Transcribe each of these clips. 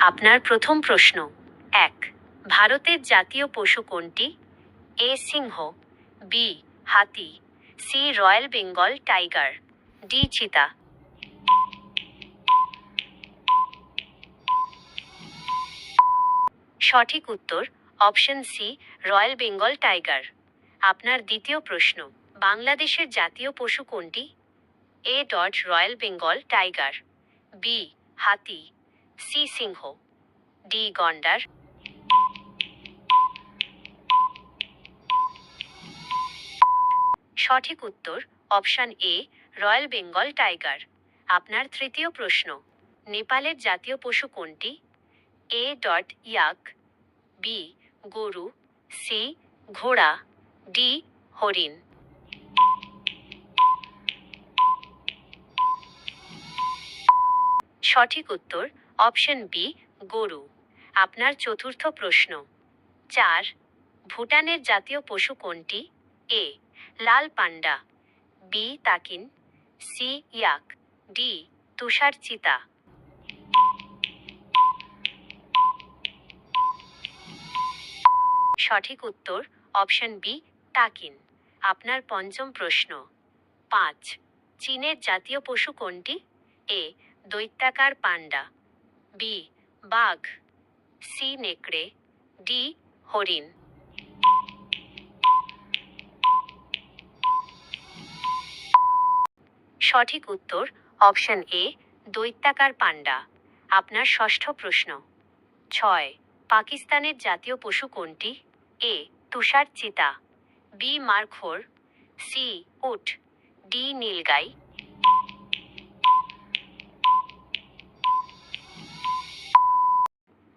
আপনার প্রথম প্রশ্ন। ১. ভারতের জাতীয় পশু কোনটি? এ. সিংহ, বি. হাতি, C. Royal Bengal tiger, D. চিতা। সঠিক উত্তর option C, royal Bengal tiger. আপনার দ্বিতীয় প্রশ্ন। বাংলাদেশের জাতীয় পশু কোনটি? A. Royal Bengal tiger, B. হাতি, সি. সিংহ, ডি. গন্ডার। সঠিক উত্তর option A, royal Bengal tiger. আপনার তৃতীয় প্রশ্ন। নেপালের জাতীয় পশু কোনটি? এ. ইয়াক, বি. গরু, সি. ঘোড়া, ডি. হরিণ। সঠিক উত্তর অপশন বি, গরু। আপনার চতুর্থ প্রশ্ন। ৪. ভুটানের জাতীয় পশু কোনটি? এ. লাল পান্ডা, বি. তাকিন, সি. ইয়াক, ডি. তুষার চিতা। সঠিক উত্তর অপশন বি, তাকিন। আপনার পঞ্চম প্রশ্ন। ৫. চীনের জাতীয় পশু কোনটি? এ. দৈত্যাকার পান্ডা, বি. বাঘ, সি. নেকড়ে, ডি. হরিণ। সঠিক উত্তর অপশন এ, দৈত্যাকার পান্ডা। আপনার ষষ্ঠ প্রশ্ন। ৬. পাকিস্তানের জাতীয় পশু কোনটি? এ. তুষার চিতা, বি. মারখোর, সি. উট, ডি. নীলগাই।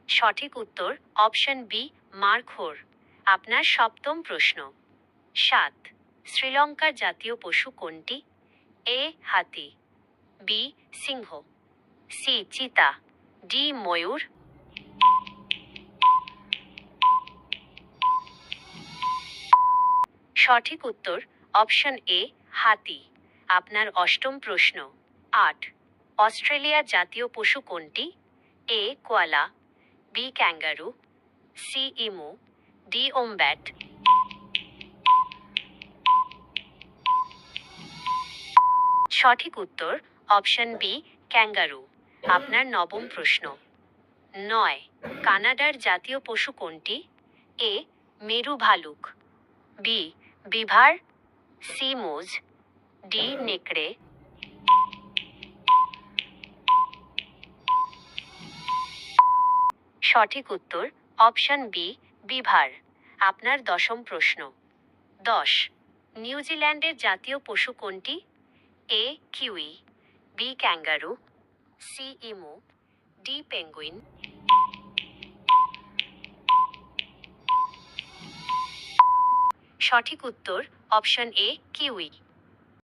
সঠিক উত্তর অপশন বি, মারখোর। আপনার সপ্তম প্রশ্ন। ৭. শ্রীলঙ্কার জাতীয় পশু কোনটি? এ. হাতি, বি. সিংহ, সি. চিতা, ডি. ময়ূর। সঠিক উত্তর অপশন এ, হাতি। আপনার অষ্টম প্রশ্ন। ৮. অস্ট্রেলিয়ার জাতীয় পশু কোনটি? A. Koala, B. Kangaroo, C. Emu, D. Wombat. সঠিক উত্তর অপশন বি, ক্যাঙ্গারু। আপনার নবম প্রশ্ন। ৯. কানাডার জাতীয় পশু কোনটি? এ. মেরু ভালুক, বি. বিভার, সি. মুজ, ডি. নেকড়ে। সঠিক উত্তর অপশন বি, বিভার। আপনার দশম প্রশ্ন। ১০. নিউজিল্যান্ডের জাতীয় পশু কোনটি? A. Kiwi, B. Kangaroo, C. Emu, D. Penguin. সঠিক উত্তর অপশন এ, কিউই।